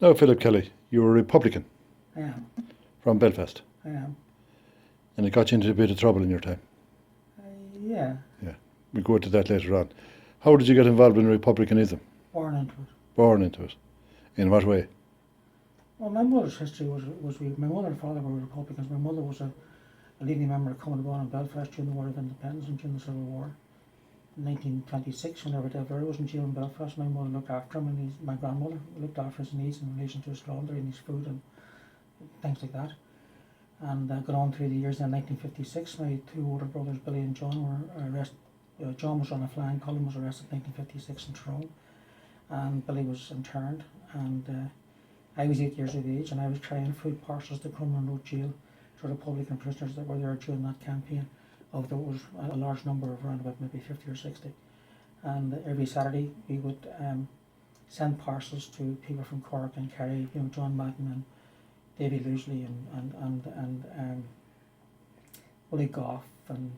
Now, Phillip Kelly, you were a Republican I am. from Belfast, I am. and it got you into a bit of trouble in your time. Yeah. Yeah, we'll go into that later on. How did you get involved in Republicanism? Born into it. Born into it. In what way? Well, my mother's history was my mother and father were Republicans. My mother was a leading member of Common Law in Belfast during the War of Independence and during the Civil War. In 1926, whenever Delver was in jail in Belfast, my mother looked after him, and my grandmother looked after his needs in relation to his laundry and his food and things like that. And got on through the years. In 1956, my two older brothers, Billy and John, were arrested. John was on a flying column, was arrested in 1956 in Tyrone, and Billy was interned. And I was 8 years of age, and I was carrying food parcels to Crumlin Road Jail to Republican prisoners that were there during that campaign. Of there was a large number of around about maybe 50 or 60. And every Saturday we would send parcels to people from Cork and Kerry, John Madden and Davy Loosley and Willie Goff and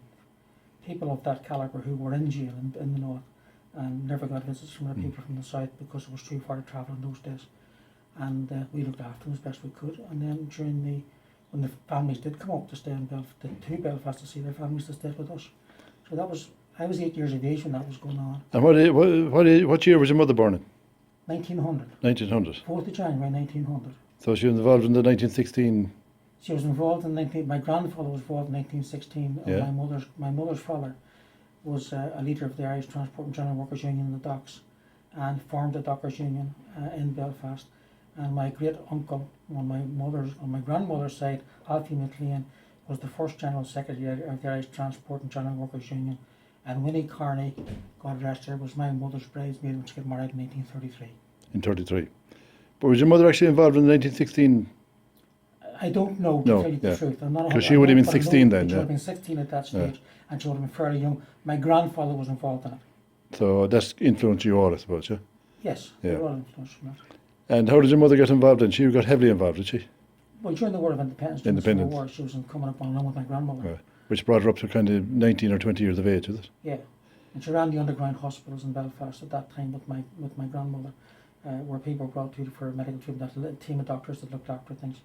people of that calibre who were in jail in the north and never got visits from the people from the south because it was too far to travel in those days. And we looked after them as best we could. And then when the families did come up to stay in to Belfast to see their families, they stayed with us. So I was 8 years of age when that was going on. And what year was your mother born in? 1900. 1900. 4th of January 1900. So she was involved in the 1916. She was involved in my grandfather was involved in 1916. Yeah. My mother's father was a leader of the Irish Transport and General Workers Union in the docks and formed the Dockers Union in Belfast. And my great uncle on my grandmother's side, Alfie McLean, was the first General Secretary of the Irish Transport and General Workers Union. And Winnie Carney, God rest her, was my mother's bridesmaid when she got married in 1933. In 33. But was your mother actually involved in the 1916? I don't know, to No, tell you the truth. Because she would have been 16 then, She yeah. would have been 16 at that stage, and she would have been fairly young. My grandfather was involved in it. So that's influenced you all, I suppose, yeah? Yes, Yeah. they were all influenced from that. And how did your mother get involved then? She got heavily involved, did she? Well, during the War of Independence, during the Civil War, she was coming up along with my grandmother. Right. Which brought her up to kind of 19 or 20 years of age, is it? Yeah, and she ran the underground hospitals in Belfast at that time with my grandmother, where people were brought to for medical treatment. That a team of doctors that looked after things.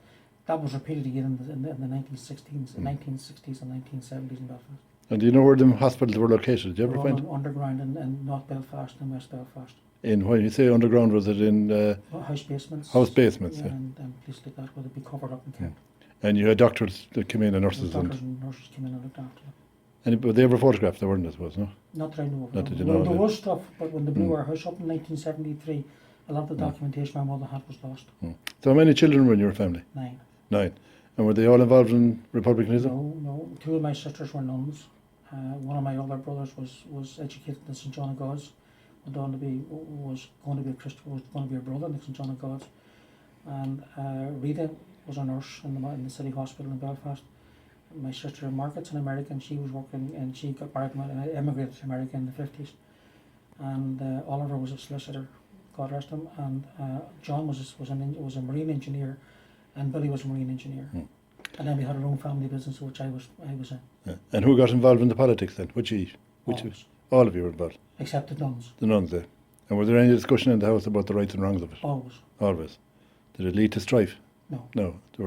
That was repeated again in the 1960s, 1960s and 1970s in Belfast. And do you know where the hospitals were located? Did you ever find them? Underground in North Belfast and West Belfast. In, when you say underground, was it in House basements. House basements, yeah. And places like that where they'd be covered up and kept. And you had doctors that came in and nurses? Doctors and nurses came in and looked after them. And were they ever photographed? They weren't, I suppose, no? Not that I know of. Not that you Well, know there of. was stuff, but when they blew our house up in 1973, a lot of the documentation my mother had was lost. So how many children were in your family? 9. 9. And were they all involved in Republicanism? No. 2 of my sisters were nuns. One of my older brothers was educated in St John of God's. Went on to was going to be a Christian, was going to be a brother in St John of God's. And Rita was a nurse in the city hospital in Belfast. My sister Margaret's an American. She was working and she got married and emigrated to America in the 50s. And Oliver was a solicitor, God rest him. And John was a marine engineer, and Billy was a marine engineer. And then we had our own family business, which I was in. Yeah. And who got involved in the politics then? All of you were involved? Except the nuns. The nuns, yeah. And was there any discussion in the house about the rights and wrongs of it? Always. Always. Did it lead to strife? No. No. There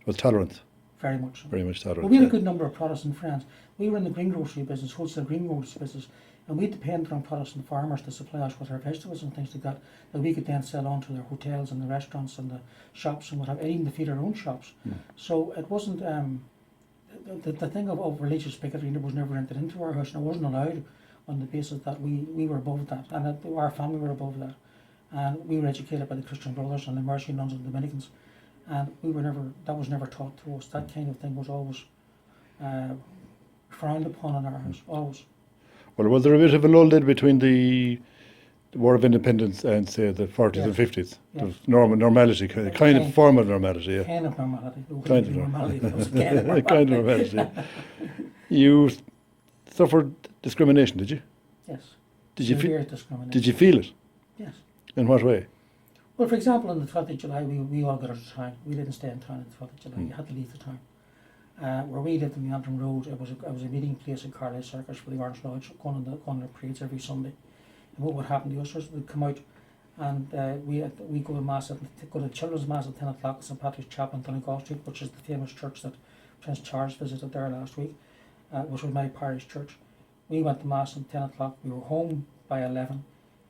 was tolerance. Very much so. Very much tolerance. Well, we had a good number of Protestant friends. We were in the greengrocery business, wholesale greengrocery business, and we depended on Protestant farmers to supply us with our vegetables and things like that we could then sell on to their hotels and the restaurants and the shops and whatever, even to feed our own shops. So it wasn't the thing of religious bigotry was never entered into our house, and it wasn't allowed on the basis that we were above that, and that our family were above that, and we were educated by the Christian Brothers and the Mercy Nuns and the Dominicans, and that was never taught to us. That kind of thing was always frowned upon in our house, always. Well, was there a bit of a lull then between the War of Independence and, say, the 40s and 50s? There was normality, kind of form of normality, yeah. Kind of normality. Kind of normality. kind of normality, yeah. You suffered discrimination, did you? Yes. Did you Severe discrimination. Did you feel it? Yes. In what way? Well, for example, on the 12th of July, we all got out of town. We didn't stay in town on the 12th of July. You had to leave the town. Where we lived in the Antrim Road, it was a meeting place at Carlisle Circus for the Orange Lodge, going on the parades every Sunday. And what would happen to us was we'd come out and we go to mass go to children's mass at 10 o'clock at St Patrick's Chapel in Donegal Street, which is the famous church that Prince Charles visited there last week, which was my parish church. We went to mass at 10 o'clock. We were home by 11.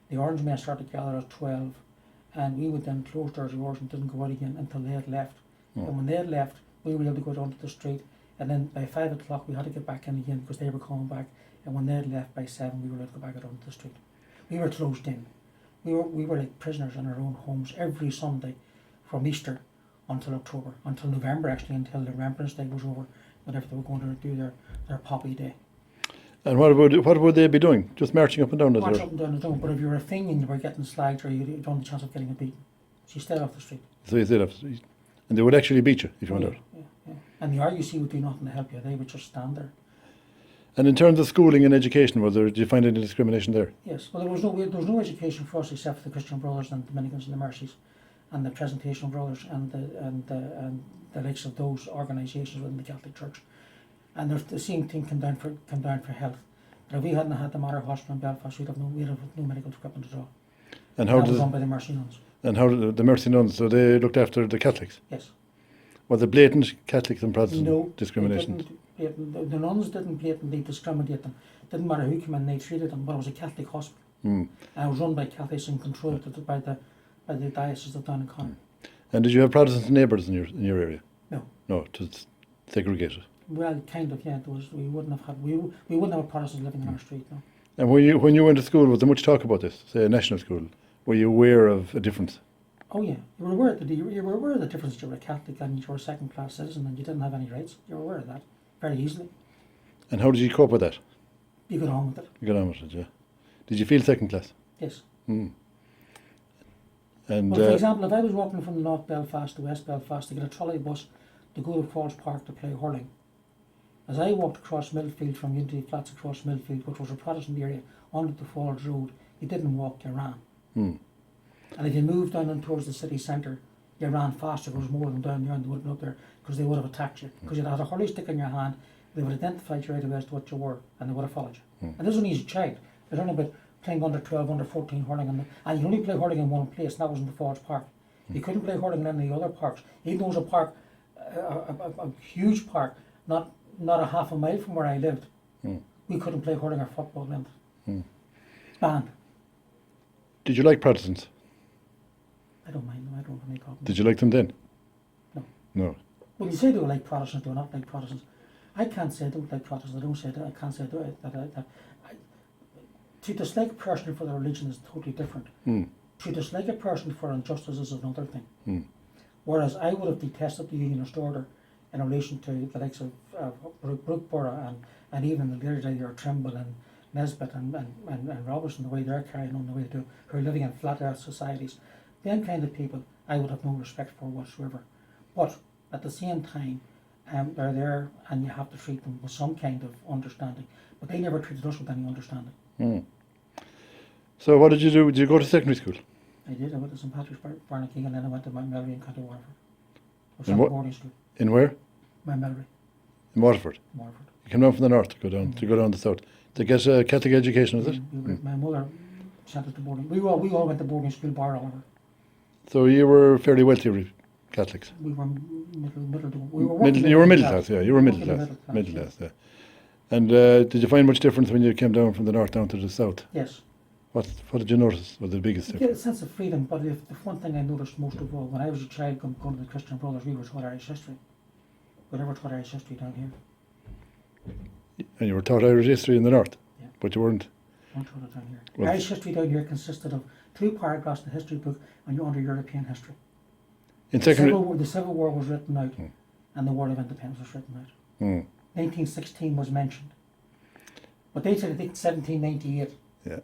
The Orange Men started to gather at 12, and we would then close our doors and didn't go out again until they had left. And when they had left, we were able to go down to the street, and then by 5 o'clock we had to get back in again because they were coming back. And when they had left by 7, we were able to go back out onto the street. We were closed in. We were like prisoners in our own homes every Sunday from Easter until October, until November actually, until the Remembrance Day was over, whenever they were going to do their Poppy Day. And what would they be doing? Just marching up and down the March road? up and down the zone, but if you were a thing and you were getting slagged, or you don't have the chance of getting a beating, so you stayed off the street. So you stayed off the street. And they would actually beat you if you went out. Yeah. And the RUC would do nothing to help you. They would just stand there. And in terms of schooling and education, did you find any discrimination there? Yes. Well, there was no education for us except for the Christian Brothers and the Dominicans and the Mercies, and the Presentation Brothers and the likes of those organisations within the Catholic Church. And the same thing came down for health. But if we hadn't had the Mater Hospital in Belfast, we'd have no medical equipment at all. And how that was done by the Mercy Nuns. And how did the Mercy Nuns? So they looked after the Catholics. Yes. Was it blatant Catholics and Protestant No discrimination? The nuns didn't blatantly discriminate them. Didn't matter who came in, they treated them. But it was a Catholic hospital. And it was run by Catholics and controlled by the diocese of Down. And did you have Protestant neighbours in your area? No. No, it was segregated. Well, kind of, yeah. We wouldn't have Protestants living in our street, no. And when you went to school, was there much talk about this? Say a national school, were you aware of a difference? Oh yeah, you were aware of the difference. You were a Catholic and you were a second-class citizen, and you didn't have any rights. You were aware of that very easily. And how did you cope with that? You got on with it. You got on with it, yeah. Did you feel second class? Yes. And well, for example, if I was walking from North Belfast to West Belfast to get a trolley bus to go to Falls Park to play hurling, as I walked across Millfield from Unity Flats across Millfield, which was a Protestant area, onto the Falls Road, you didn't walk, you ran. And if you moved down towards the city centre, you ran faster. There was more of them down there and they would have been up there because they would have attacked you. Because you'd had a hurley stick in your hand, they would have identified you right away as to what you were, and they would have followed you. And this was an easy child. It was only about playing under 12, under 14 hurling, and you could only play hurling in one place, and that was in the Falls Park. You couldn't play hurling in any other parks. Even though it was a park, a huge park, not a half a mile from where I lived, we couldn't play hurling or football in it. Banned. Did you like Protestants? I don't mind them. I don't have any problem. Did you like them then? No. No. Well, you say they were like Protestants, they were not like Protestants. I can't say I don't like Protestants. I don't say that. I can't say that. To dislike a person for their religion is totally different. To dislike a person for injustice is another thing. Whereas I would have detested the Unionist order in relation to the likes of Brookborough and even the later day there, Trimble and Nesbitt and Robertson, the way they're carrying on, the way they do, who are living in flat earth societies. Them kind of people I would have no respect for whatsoever. But at the same time, they're there and you have to treat them with some kind of understanding. But they never treated us with any understanding. So what did you do? Did you go to secondary school? I did. I went to St Patrick's Barnaking, and then I went to Mount Melbury in County Waterford. I was In at what? boarding school. In where? Mount Melbury, In Waterford. Waterford. You came down from the north to go down the south to get a Catholic education, was it? My mother sent us to boarding. We all went to boarding school, bar Oliver. So you were fairly wealthy Catholics. We were You were middle class, yeah. You were middle class, yeah. And did you find much difference when you came down from the north down to the south? Yes. What did you notice was the biggest You difference? get a sense of freedom, but the one thing I noticed most of all, when I was a child going to the Christian Brothers, we were taught Irish history. We never taught Irish history down here. And you were taught Irish history in the north, Yeah. but you weren't. We weren't taught it down here. Well, Irish history down here consisted of 2 paragraphs in the history book and you're under European history. In secondary. The Civil War was written out and the War of Independence was written out. 1916 was mentioned. But they said, I think, 1798. Yeah.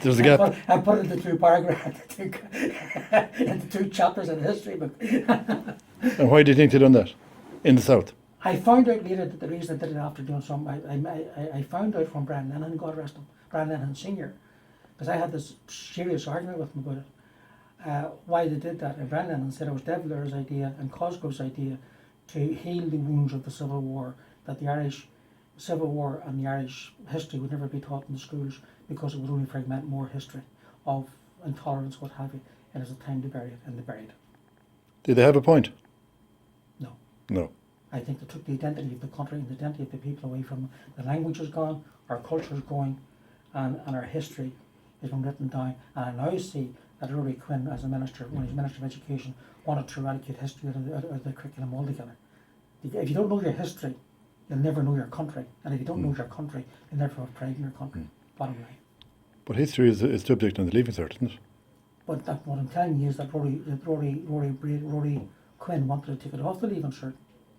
There's a gap. I put it in the 2 paragraphs, in the 2 chapters in the history book. And why do you think they done that in the south? I found out later that the reason I did it after doing some, I found out from Brian Lennon, God rest him, Brian Lennon Sr., because I had this serious argument with him about it, why they did that. And Brian Lennon said it was De Valera's idea and Cosgrove's idea to heal the wounds of the Civil War, that the Irish Civil War and the Irish history would never be taught in the schools because it would only fragment more history. of intolerance, what have you, and it's a time to bury it, and they buried it. Did they have a point? No. No. I think they took the identity of the country and the identity of the people away from them. The language is gone, our culture is going, and our history has been written down. And I now see that Rory Quinn, as a minister, when he was Minister of Education, wanted to eradicate history out of the curriculum altogether. If you don't know your history, you'll never know your country. And if you don't know your country, you'll never have pride in your country. Bottom line. But history is a subject on the Leaving Cert, isn't it? But what I'm telling you is that Rory Quinn wanted to take it off the Leaving Cert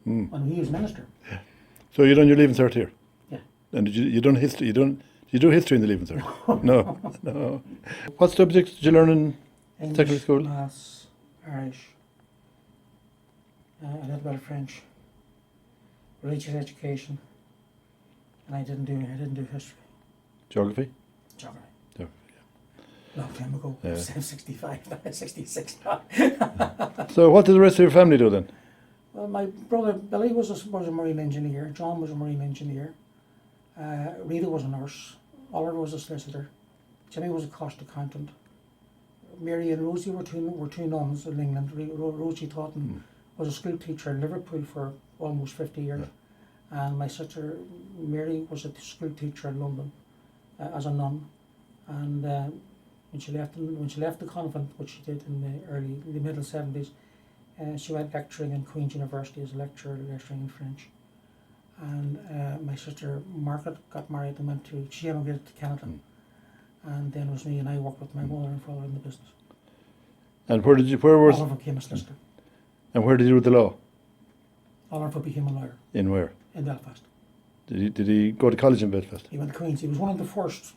when he was minister. So you done your Leaving Cert here? Yeah. And did you done history? You do history in the Leaving Cert? No. No. What subjects did you learn in English, secondary school? Maths, Irish, a little bit of French, religious education, and I didn't do history. Geography? Geography. Geography, Long time ago. Yeah. 65, 66 now. yeah. So what did the rest of your family do then? Well, my brother Billy was a marine engineer. John was a marine engineer. Rita was a nurse. Oliver was a solicitor. Jimmy was a cost accountant. Mary and Rosie were two nuns in England. Rosie taught and was a school teacher in Liverpool for almost 50 years. Yeah. And my sister Mary was a school teacher in London as a nun. And when she left the convent, which she did in the middle 70s, she went lecturing in Queen's University as a lecturer, lecturing in French. And my sister Margaret got married and she emigrated to Canada. And then it was me, and I worked with my mother and father in the business. And where was? Oliver became a solicitor. And where did you do the law? Oliver became a lawyer. In where? In Belfast. Did he go to college in Belfast? He went to Queen's. He was one of the first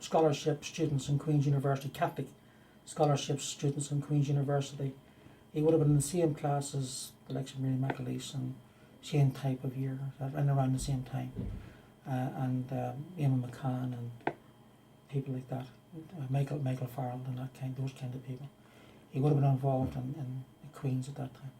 scholarship students in Queen's University, Catholic scholarship students in Queen's University. He would have been in the same class as the likes of Mary McAleese and same type of year, and around the same time. And Eamon McCann and people like that, Michael Farrell and those kind of people. He would have been involved in Queen's at that time.